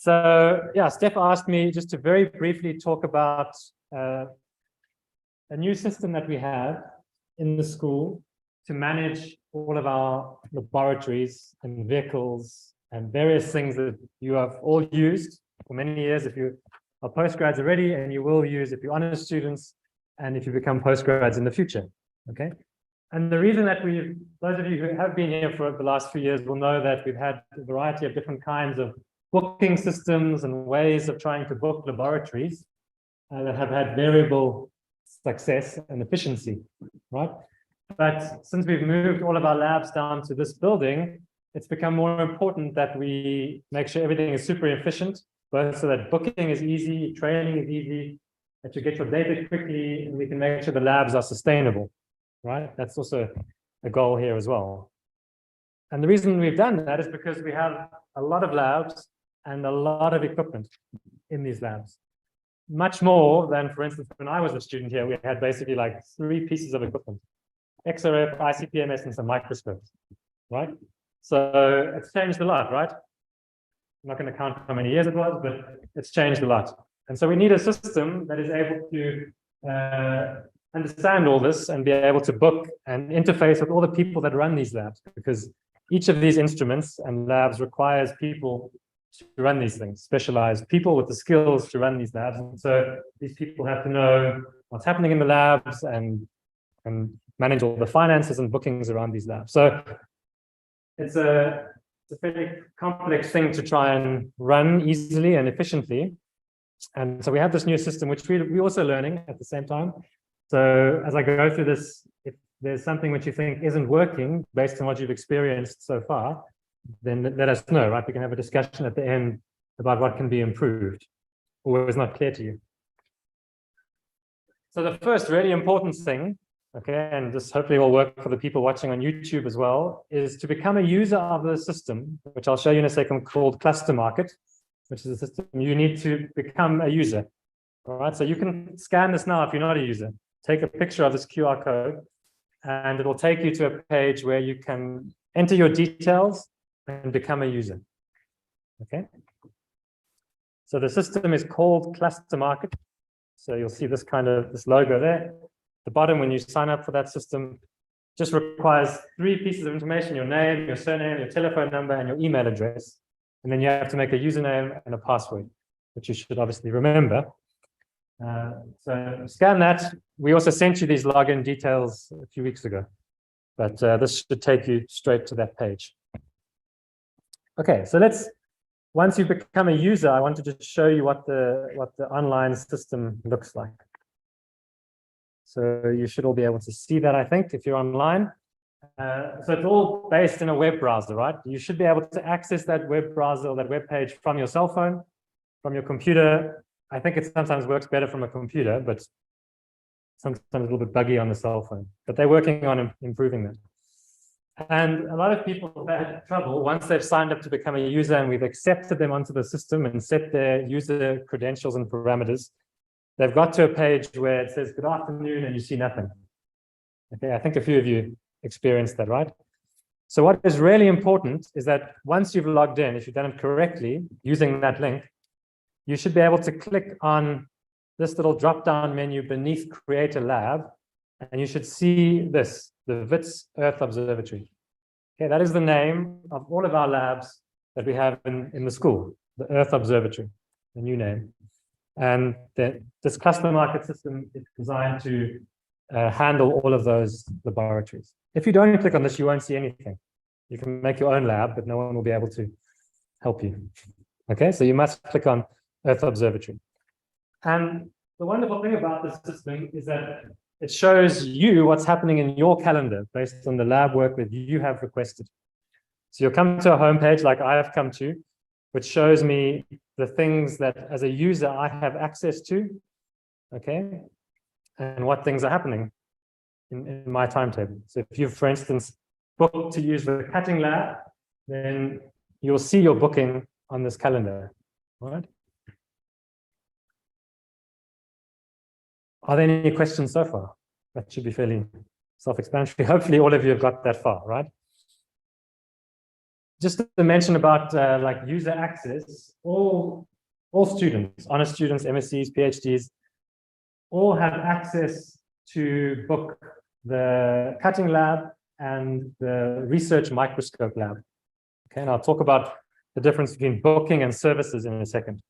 So yeah, Steph asked me just to very briefly talk about a new system that we have in the school to manage all of our laboratories and vehicles and various things that you have all used for many years if you are postgrads already, and you will use if you're honors students and if you become postgrads in the future, okay? And the reason that those of you who have been here for the last few years will know that we've had a variety of different kinds of booking systems and ways of trying to book laboratories that have had variable success and efficiency, right? But since we've moved all of our labs down to this building, it's become more important that we make sure everything is super efficient, both so that booking is easy, training is easy, that you get your data quickly, and we can make sure the labs are sustainable, right? That's also a goal here as well. And the reason we've done that is because we have a lot of labs and a lot of equipment in these labs. Much more than, for instance, when I was a student here, we had basically like 3 pieces of equipment: XRF, ICP-MS, and some microscopes, right? So it's changed a lot, right? I'm not going to count how many years it was, but it's changed a lot. And so we need a system that is able to understand all this and be able to book and interface with all the people that run these labs, because each of these instruments and labs requires people to run these things, specialized people with the skills to run these labs. And so these people have to know what's happening in the labs and manage all the finances and bookings around these labs. So it's a fairly complex thing to try and run easily and efficiently. And so we have this new system, which we're also learning at the same time. So as I go through this, if there's something which you think isn't working based on what you've experienced so far, then let us know, right? We can have a discussion at the end about what can be improved or is not clear to you. So the first really important thing, okay, and this hopefully will work for the people watching on YouTube as well, is to become a user of the system, which I'll show you in a second, called Clustermarket, which is a system you need to become a user. All right, so you can scan this now if you're not a user. Take a picture of this QR code, and it will take you to a page where you can enter your details and become a user. Okay. So the system is called Clustermarket. So you'll see this logo there. The bottom, when you sign up for that system, just requires 3 pieces of information: your name, your surname, your telephone number, and your email address. And then you have to make a username and a password, which you should obviously remember. So scan that. We also sent you these login details a few weeks ago, but this should take you straight to that page. Okay, so once you become a user, I wanted to show you what the online system looks like. So you should all be able to see that, I think, if you're online. So it's all based in a web browser, right? You should be able to access that web browser or that web page from your cell phone, from your computer. I think it sometimes works better from a computer, but sometimes a little bit buggy on the cell phone. But they're working on improving that. And a lot of people have had trouble once they've signed up to become a user and we've accepted them onto the system and set their user credentials and parameters. They've got to a page where it says good afternoon and you see nothing. Okay, I think a few of you experienced that, right? So what is really important is that once you've logged in, if you've done it correctly using that link, you should be able to click on this little drop-down menu beneath Create a Lab, and you should see this, the WITS Earth Observatory. Okay, that is the name of all of our labs that we have in the school, the Earth Observatory, the new name. And this Clustermarket system is designed to handle all of those laboratories. If you don't click on this, you won't see anything. You can make your own lab, but no one will be able to help you. Okay, so you must click on Earth Observatory. And the wonderful thing about this system is that it shows you what's happening in your calendar based on the lab work that you have requested. So you'll come to a homepage like I have come to, which shows me the things that as a user I have access to, okay, and what things are happening in my timetable. So if you've, for instance, booked to use the cutting lab, then you'll see your booking on this calendar, all right? Are there any questions so far? That should be fairly self-explanatory. Hopefully all of you have got that far, right? just to mention about like user access, all students, honors students, MSCs, PhDs, all have access to book the cutting lab and the research microscope lab. Okay, and I'll talk about the difference between booking and services in a second.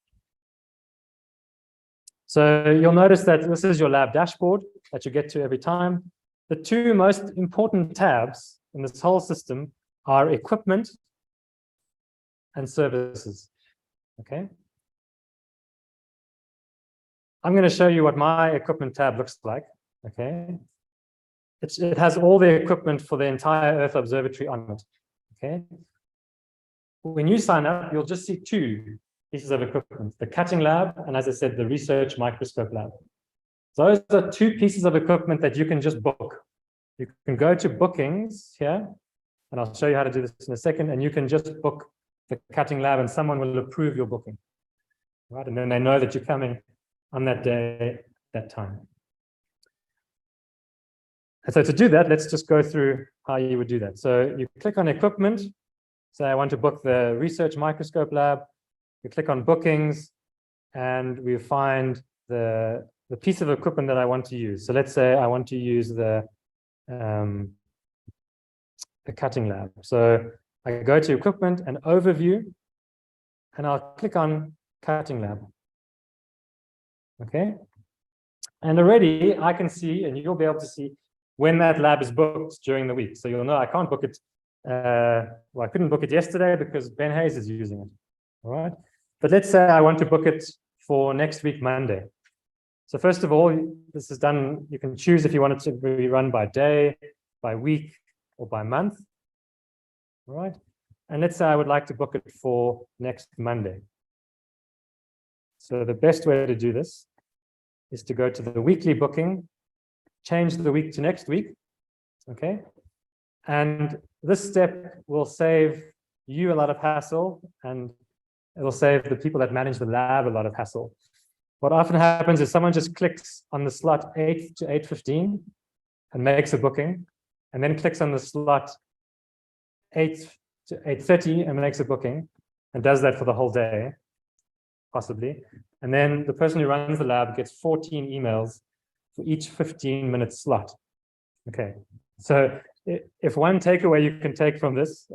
So you'll notice that this is your lab dashboard that you get to every time. The two most important tabs in this whole system are equipment and services. Okay. I'm going to show you what my equipment tab looks like. Okay. It has all the equipment for the entire Earth Observatory on it. Okay. When you sign up, you'll just see two pieces of equipment, the cutting lab, and as I said, the research microscope lab. Those are two pieces of equipment that you can just book. You can go to bookings here, and I'll show you how to do this in a second, and you can just book the cutting lab and someone will approve your booking. Right? And then they know that you're coming on that day, that time. And so to do that, let's just go through how you would do that. So you click on equipment. Say I want to book the research microscope lab. You click on bookings and we find the piece of equipment that I want to use. So let's say I want to use the cutting lab. So I go to equipment and overview, and I'll click on cutting lab. Okay. And already I can see, and you'll be able to see when that lab is booked during the week. So you'll know I can't book it. Well, I couldn't book it yesterday because Ben Hayes is using it. All right. But let's say I want to book it for next week, Monday. So first of all, this is done. You can choose if you want it to be run by day, by week, or by month. All right. And let's say I would like to book it for next Monday. So the best way to do this is to go to the weekly booking, change the week to next week. Okay. And this step will save you a lot of hassle, and it will save the people that manage the lab a lot of hassle. What often happens is someone just clicks on the slot 8 to 8:15 and makes a booking, and then clicks on the slot 8 to 8:30 and makes a booking, and does that for the whole day, possibly. And then the person who runs the lab gets 14 emails for each 15-minute slot. Okay, so if one takeaway you can take from this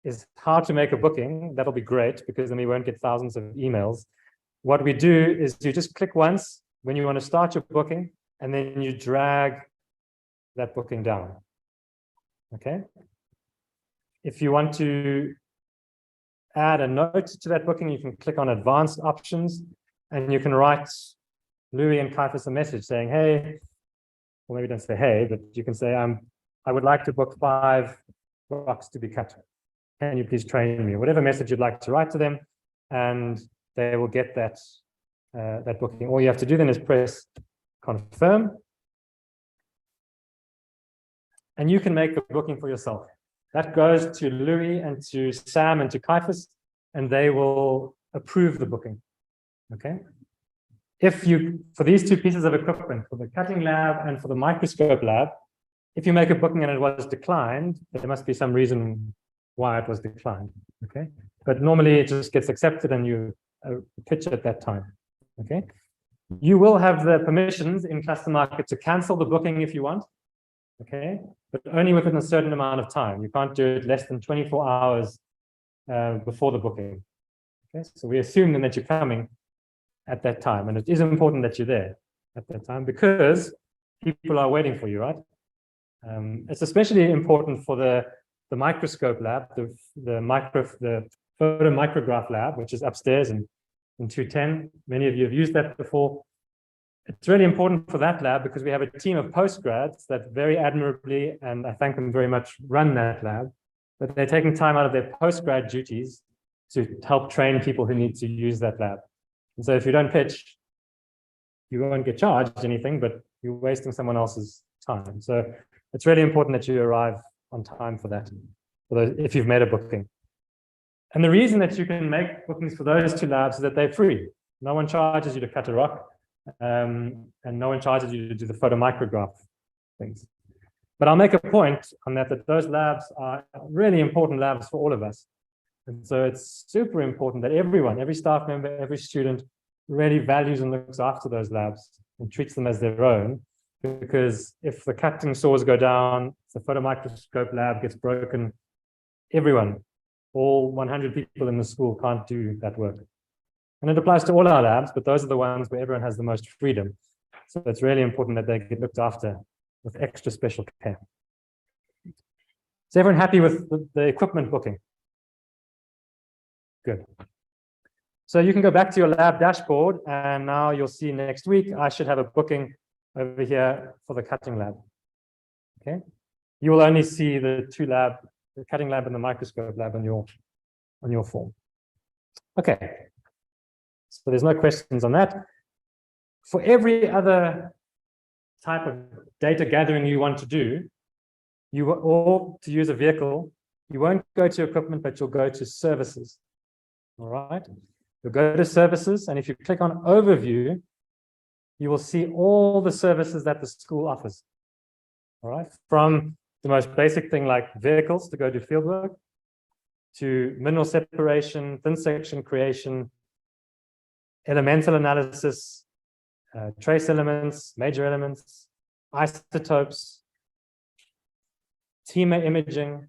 is how to make a booking, that'll be great, because then we won't get thousands of emails. What we do is you just click once when you want to start your booking, and then you drag that booking down. Okay. If you want to add a note to that booking, you can click on advanced options, and you can write Louis and Caiaphas a message saying, hey, or maybe don't say hey, but you can say, I would like to book 5 rocks to be cut. Can you please train me? Whatever message you'd like to write to them, and they will get that booking. All you have to do then is press confirm, and you can make the booking for yourself. That goes to Louis and to Sam and to Caiaphas, and they will approve the booking. Okay. If you, for these two pieces of equipment, for the cutting lab and for the microscope lab, if you make a booking and it was declined, there must be some reason why it was declined. Okay. But normally it just gets accepted and you pitch at that time. Okay. You will have the permissions in Clustermarket to cancel the booking if you want. Okay. But only within a certain amount of time. You can't do it less than 24 hours before the booking. Okay. So we assume then that you're coming at that time. And it is important that you're there at that time because people are waiting for you, right? It's especially important for the microscope lab, the photomicrograph lab, which is upstairs in 210. Many of you have used that before. It's really important for that lab because we have a team of postgrads that very admirably, and I thank them very much, run that lab. But they're taking time out of their postgrad duties to help train people who need to use that lab. And so if you don't pitch, you won't get charged anything, but you're wasting someone else's time. So it's really important that you arrive on time for that, if you've made a booking. And the reason that you can make bookings for those two labs is that they're free. No one charges you to cut a rock, and no one charges you to do the photomicrograph things. But I'll make a point on that those labs are really important labs for all of us. And so it's super important that everyone, every staff member, every student really values and looks after those labs and treats them as their own. Because if the cutting saws go down, if the photomicroscope lab gets broken, everyone, all 100 people in the school can't do that work. And it applies to all our labs, but those are the ones where everyone has the most freedom. So it's really important that they get looked after with extra special care. Is everyone happy with the equipment booking? Good. So you can go back to your lab dashboard, and now you'll see next week, I should have a booking over here for the cutting lab. Okay. You will only see the two lab, the cutting lab and the microscope lab on your form. Okay. So there's no questions on that. For every other type of data gathering you want to do, or to use a vehicle, you won't go to equipment, but you'll go to services. All right. You'll go to services, and if you click on overview, you will see all the services that the school offers. All right. From the most basic thing like vehicles to go do fieldwork, to mineral separation, thin section creation, elemental analysis, trace elements, major elements, isotopes, TEMA imaging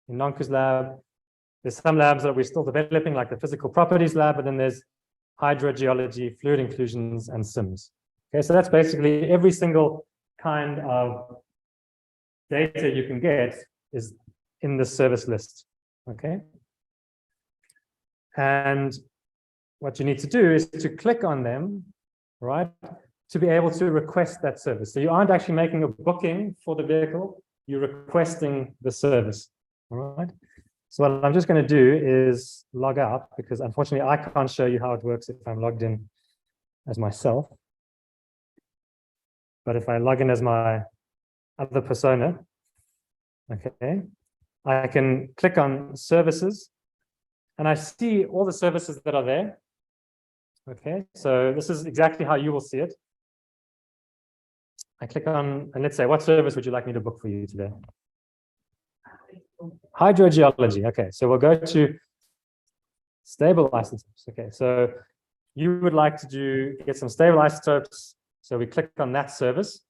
in Nonku's lab. There's some labs that we're still developing, like the physical properties lab, and then there's hydrogeology, fluid inclusions, and SIMS. Okay, so that's basically every single kind of data you can get is in the service list. Okay. And what you need to do is to click on them, right, to be able to request that service. So you aren't actually making a booking for the vehicle, you're requesting the service. All right. So what I'm just going to do is log out, because unfortunately I can't show you how it works if I'm logged in as myself. But if I log in as my other persona, okay, I can click on services and I see all the services that are there. Okay, so this is exactly how you will see it. I click on, and let's say, what service would you like me to book for you today? Hydrogeology. Okay, so we'll go to stable isotopes. Okay, so you would like to get some stable isotopes. So we click on that service.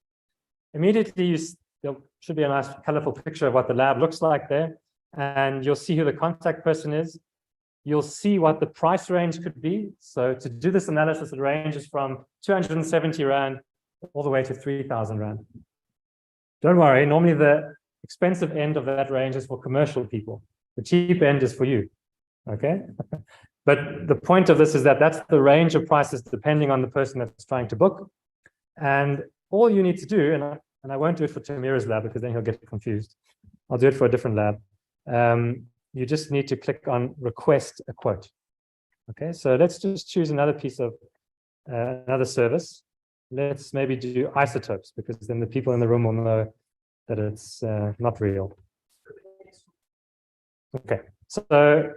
Immediately, there should be a nice colorful picture of what the lab looks like there. And you'll see who the contact person is. You'll see what the price range could be. So to do this analysis, it ranges from 270 Rand all the way to 3,000 Rand. Don't worry, normally the expensive end of that range is for commercial people. The cheap end is for you, okay? But the point of this is that that's the range of prices depending on the person that's trying to book. And all you need to do, and I won't do it for Tamira's lab because then he'll get confused. I'll do it for a different lab. You just need to click on request a quote. Okay, so let's just choose another piece of another service. Let's maybe do isotopes, because then the people in the room will know that it's not real. Okay, so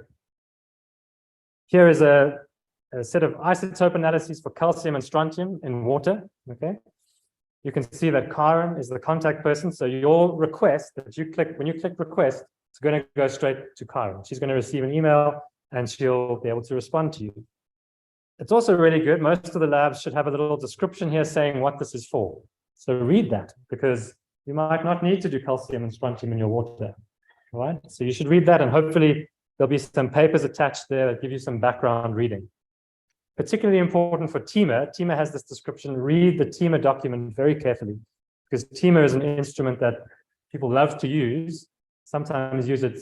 here is a set of isotope analyses for calcium and strontium in water. Okay, you can see that Karen is the contact person. So your request that you click, when you click request, it's going to go straight to Karen. She's going to receive an email and she'll be able to respond to you. It's also really good. Most of the labs should have a little description here saying what this is for. So read that, because you might not need to do calcium and strontium in your water. All right. So you should read that, and hopefully there'll be some papers attached there that give you some background reading. Particularly important for TEMA. TEMA has this description. Read the TEMA document very carefully, because TEMA is an instrument that people love to use, sometimes use it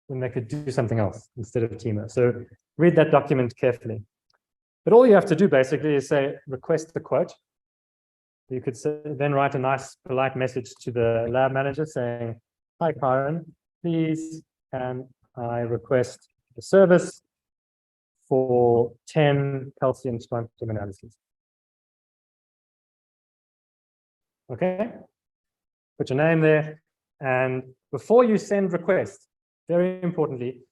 when they could do something else instead of TEMA. So read that document carefully. But all you have to do basically is say, request the quote. You could then write a nice, polite message to the lab manager saying, hi, Karen, please can I request the service for 10 calcium strontium analyses. Okay, put your name there. And before you send request, very importantly,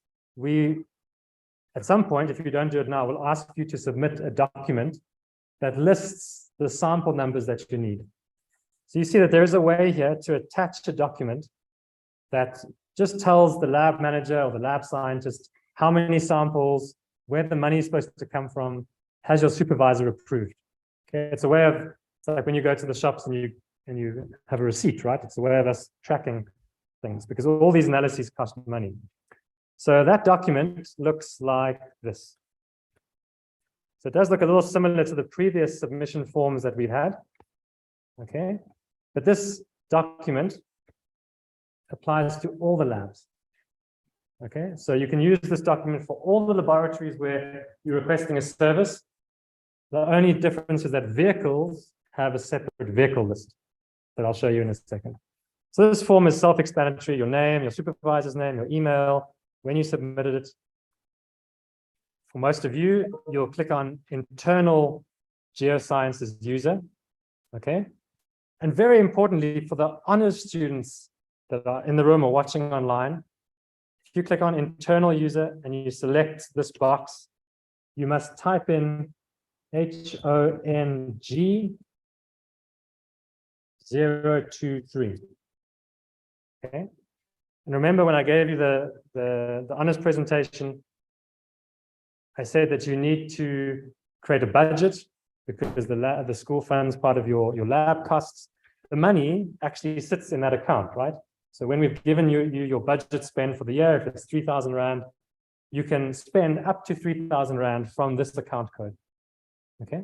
at some point, if you don't do it now, we'll ask you to submit a document that lists the sample numbers that you need. So you see that there is a way here to attach a document that just tells the lab manager or the lab scientist how many samples, where the money is supposed to come from, has your supervisor approved. Okay, it's a way of, it's like when you go to the shops and you have a receipt, right? It's a way of us tracking things because all these analyses cost money. So that document looks like this. So it does look a little similar to the previous submission forms that we've had. Okay, but this document applies to all the labs. Okay, so you can use this document for all the laboratories where you're requesting a service. The only difference is that vehicles have a separate vehicle list that I'll show you in a second. So this form is self-explanatory, your name, your supervisor's name, your email, when you submitted it. For most of you, you'll click on internal geosciences user, okay? And very importantly, for the honors students that are in the room or watching online, if you click on internal user and you select this box, you must type in HONG 023. Okay. And remember when I gave you the honors presentation, I said that you need to create a budget because the school funds part of your lab costs. The money actually sits in that account, right? So when we've given you your budget spend for the year, if it's 3,000 Rand, you can spend up to 3,000 Rand from this account code. Okay.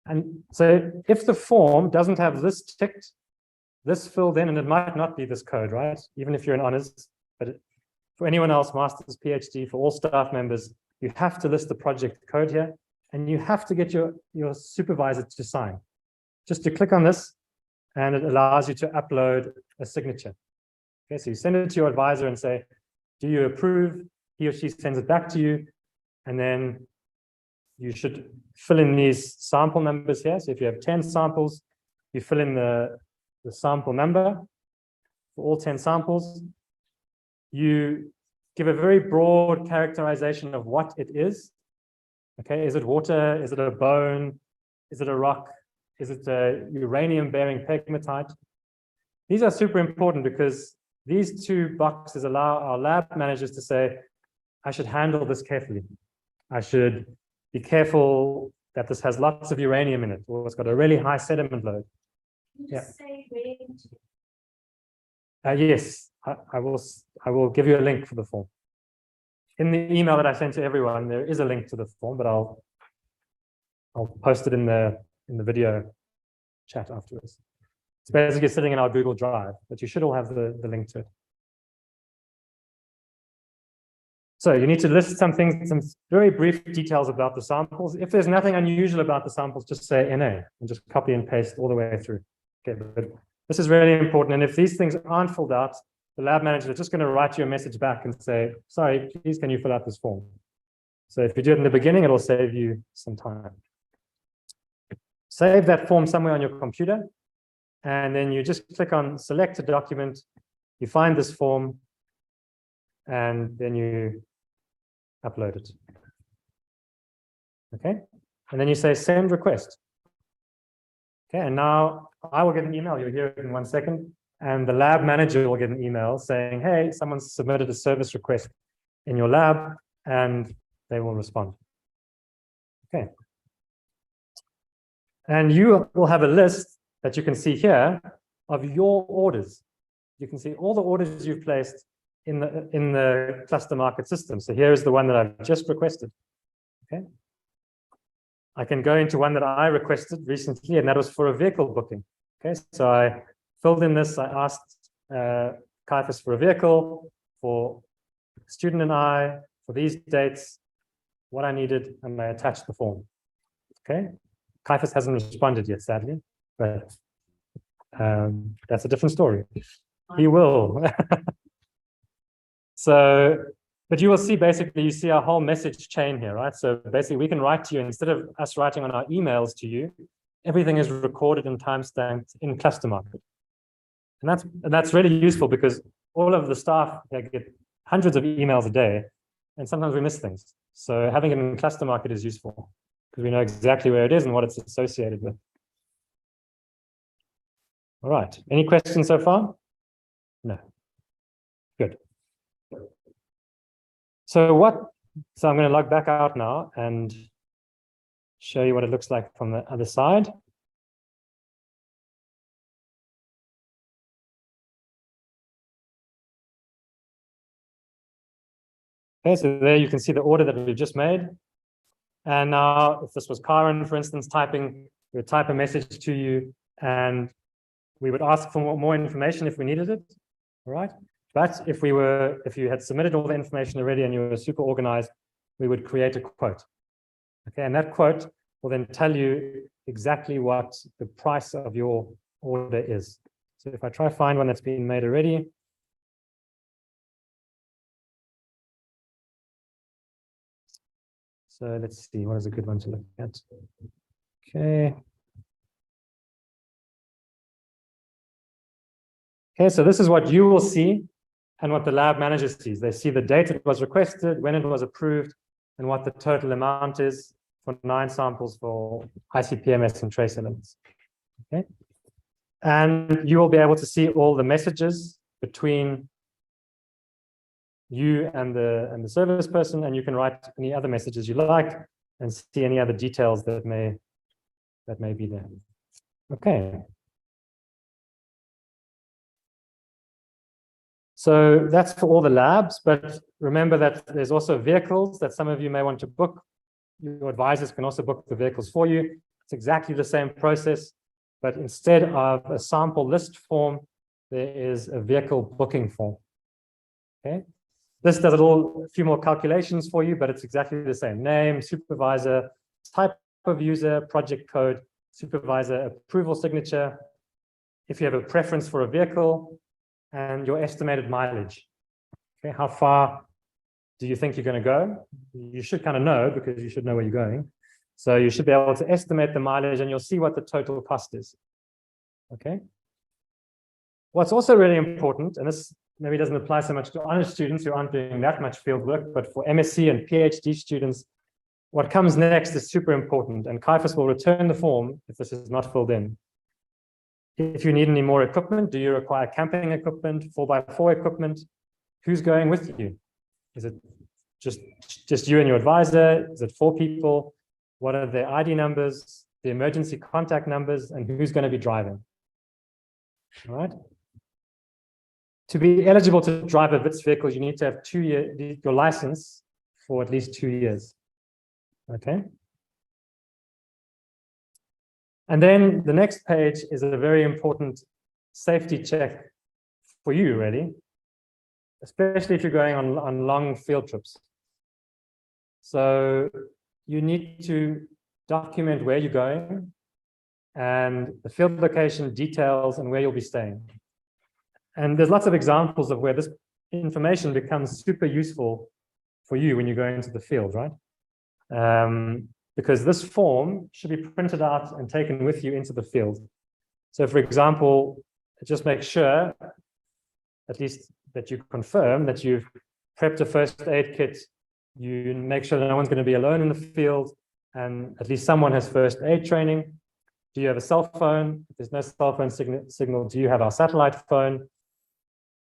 And so if the form doesn't have this ticked, this filled in, and it might not be this code, right? Even if you're in honors, but for anyone else, master's, PhD, for all staff members, you have to list the project code here, and you have to get your supervisor to sign. Just to click on this, and it allows you to upload a signature. Okay, so you send it to your advisor and say, do you approve? He or she sends it back to you, and then you should fill in these sample numbers here. So if you have 10 samples, you fill in the sample number for all 10 samples. You give a very broad characterization of what it is. Okay, is it water? Is it a bone? Is it a rock? Is it a uranium-bearing pegmatite? These are super important because these two boxes allow our lab managers to say, I should handle this carefully. I should be careful that this has lots of uranium in it, or it's got a really high sediment load. Can you just say where yes, I will give you a link for the form. In the email that I sent to everyone, there is a link to the form, but I'll post it in the video chat afterwards. It's basically sitting in our Google Drive, but you should all have the link to it. So you need to list some things, some very brief details about the samples. If there's nothing unusual about the samples, just say NA and just copy and paste all the way through. Okay, but this is really important. And if these things aren't filled out, the lab manager is just going to write you a message back and say, sorry, please, can you fill out this form? So if you do it in the beginning, it'll save you some time. Save that form somewhere on your computer, and then you just click on select a document, you find this form, and then you upload it. Okay, and then you say send request. Okay, and now I will get an email, you'll hear it in 1 second, and the lab manager will get an email saying, hey, someone's submitted a service request in your lab, and they will respond. Okay. And you will have a list that you can see here of your orders. You can see all the orders you've placed in the Clustermarket system. So here is the one that I've just requested. Okay. I can go into one that I requested recently, and that was for a vehicle booking. Okay, so I filled in this. I asked Caiaphas for a vehicle, for student and I, for these dates, what I needed, and I attached the form. Okay. Caiaphas hasn't responded yet, sadly, but that's a different story. He will. So, but you will see basically, you see our whole message chain here, right? So basically we can write to you, instead of us writing on our emails to you, everything is recorded and timestamped in Clustermarket. And that's really useful because all of the staff, they get hundreds of emails a day, and sometimes we miss things. So having it in Clustermarket is useful, because we know exactly where it is and what it's associated with. All right. Any questions so far? No. Good. So I'm going to log back out now and show you what it looks like from the other side. Okay, so there you can see the order that we've just made. And now if this was Karen, for instance, typing, we would type a message to you and we would ask for more information if we needed it. All right. But if you had submitted all the information already and you were super organized, we would create a quote. Okay, and that quote will then tell you exactly what the price of your order is. So if I try to find one that's been made already. So let's see, what is a good one to look at? Okay. Okay, so this is what you will see and what the lab manager sees. They see the date it was requested, when it was approved, and what the total amount is for 9 samples for ICP-MS and trace elements. Okay. And you will be able to see all the messages between you and the service person, and you can write any other messages you like and see any other details that may be there. Okay. So that's for all the labs, but remember that there's also vehicles that some of you may want to book. Your advisors can also book the vehicles for you. It's exactly the same process, but instead of a sample list form, there is a vehicle booking form. Okay. This does a few more calculations for you, but it's exactly the same. Name, supervisor, type of user, project code, supervisor approval signature. If you have a preference for a vehicle, and your estimated mileage. Okay, how far do you think you're going to go? You should kind of know because you should know where you're going. So you should be able to estimate the mileage and you'll see what the total cost is. Okay. What's also really important, and this maybe doesn't apply so much to honors students who aren't doing that much field work, but for MSc and PhD students, what comes next is super important, and CAIFAS will return the form if this is not filled in. If you need any more equipment, do you require camping equipment, 4x4 equipment? Who's going with you? Is it just you and your advisor? Is it 4 people? What are their ID numbers, the emergency contact numbers, and who's going to be driving? All right. To be eligible to drive a VITS vehicle, you need to have your license for at least 2 years. Okay. And then the next page is a very important safety check for you, really, especially if you're going on long field trips. So you need to document where you're going and the field location details and where you'll be staying. And there's lots of examples of where this information becomes super useful for you when you go into the field, right? Because this form should be printed out and taken with you into the field. So for example, just make sure, at least that you confirm that you've prepped a first aid kit, you make sure that no one's going to be alone in the field, and at least someone has first aid training. Do you have a cell phone? If there's no cell phone signal, do you have our satellite phone?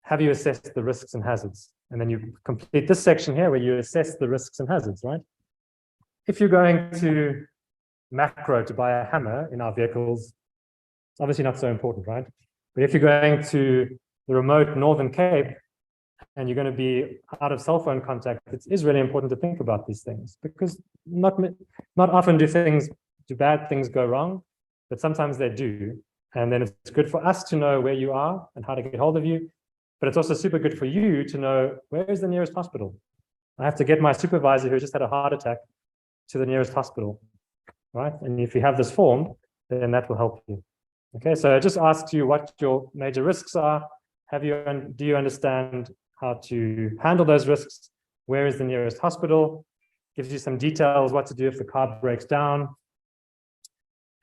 Have you assessed the risks and hazards? And then you complete this section here where you assess the risks and hazards, right? If you're going to Macro to buy a hammer in our vehicles, it's obviously not so important, right? But if you're going to the remote Northern Cape and you're going to be out of cell phone contact, it is really important to think about these things because not often do bad things go wrong, but sometimes they do. And then it's good for us to know where you are and how to get hold of you. But it's also super good for you to know where is the nearest hospital. I have to get my supervisor who just had a heart attack to the nearest hospital, right? And if you have this form, then that will help you. Okay, so it just asks you what your major risks are. Do you understand how to handle those risks? Where is the nearest hospital? Gives you some details, what to do if the car breaks down.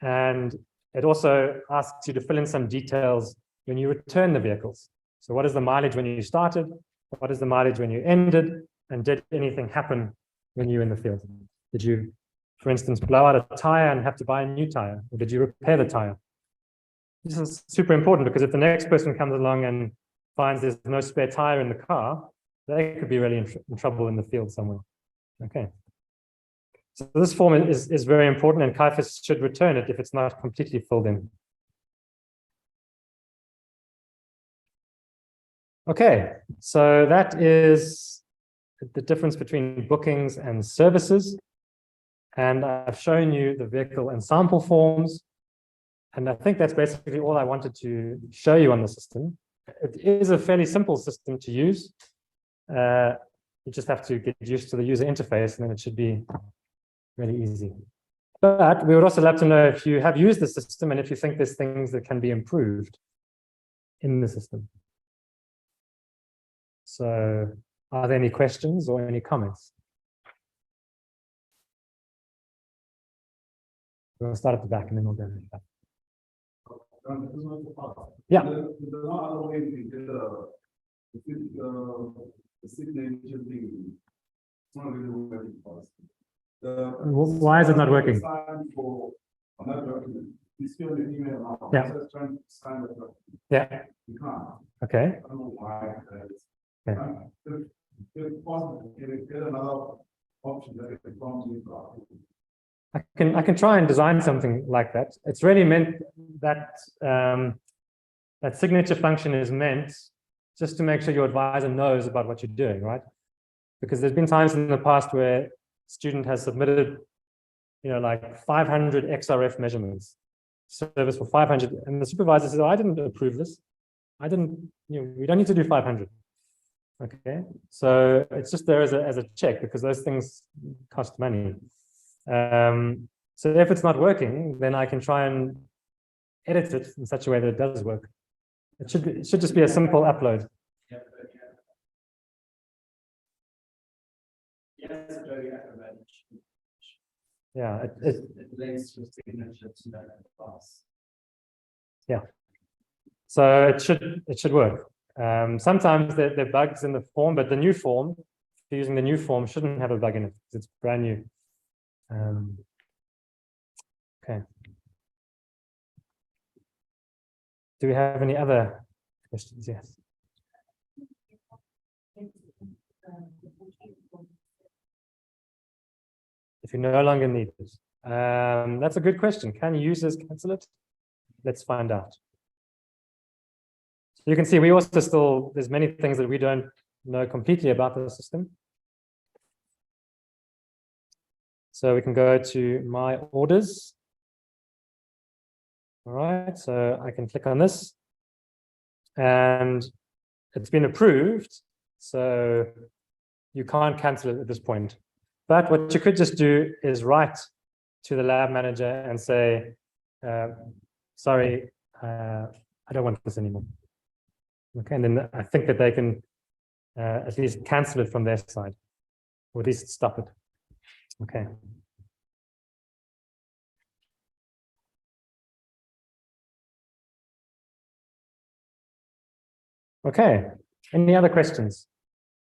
And it also asks you to fill in some details when you return the vehicles. So what is the mileage when you started? What is the mileage when you ended? And did anything happen when you were in the field? Did you, for instance, blow out a tire and have to buy a new tire? Or did you repair the tire? This is super important because if the next person comes along and finds there's no spare tire in the car, they could be really in trouble in the field somewhere. Okay. So this form is very important, and Caiaphas should return it if it's not completely filled in. Okay, so that is the difference between bookings and services. And I've shown you the vehicle and sample forms. And I think that's basically all I wanted to show you on the system. It is a fairly simple system to use. You just have to get used to the user interface, and then it should be really easy. But we would also love to know if you have used the system and if you think there's things that can be improved in the system. So are there any questions or any comments? We'll start at the back and then we'll go to the back. Yeah. There's no other way to get the signature thing. It's not really working for us. Why is it not working? For another document. You still the email now. Yeah. Just trying to sign the document. Yeah. You can't. Okay. I don't know why that is. Okay. If possible, get another option that it comes with. I can try and design something like that. It's really meant that that signature function is meant just to make sure your advisor knows about what you're doing, right? Because there's been times in the past where student has submitted, like 500 XRF measurements, service for 500, and the supervisor says, "Oh, I didn't approve this. I didn't. We don't need to do 500." Okay, so it's just there as a check because those things cost money. So if it's not working, then I can try and edit it in such a way that it does work. It should just be a simple upload. Yeah, it links to signature to that class. Yeah, so it should work. Sometimes there are bugs in the form, but the new form, using the new form, shouldn't have a bug in it because it's brand new. Okay. Do we have any other questions? Yes. If you no longer need it. That's a good question. Can users cancel it? Let's find out. You can see we also there's many things that we don't know completely about the system. So we can go to my orders. All right, so I can click on this and it's been approved. So you can't cancel it at this point. But what you could just do is write to the lab manager and say, sorry, I don't want this anymore. Okay, and then I think that they can at least cancel it from their side, or at least stop it. Okay. Okay, any other questions?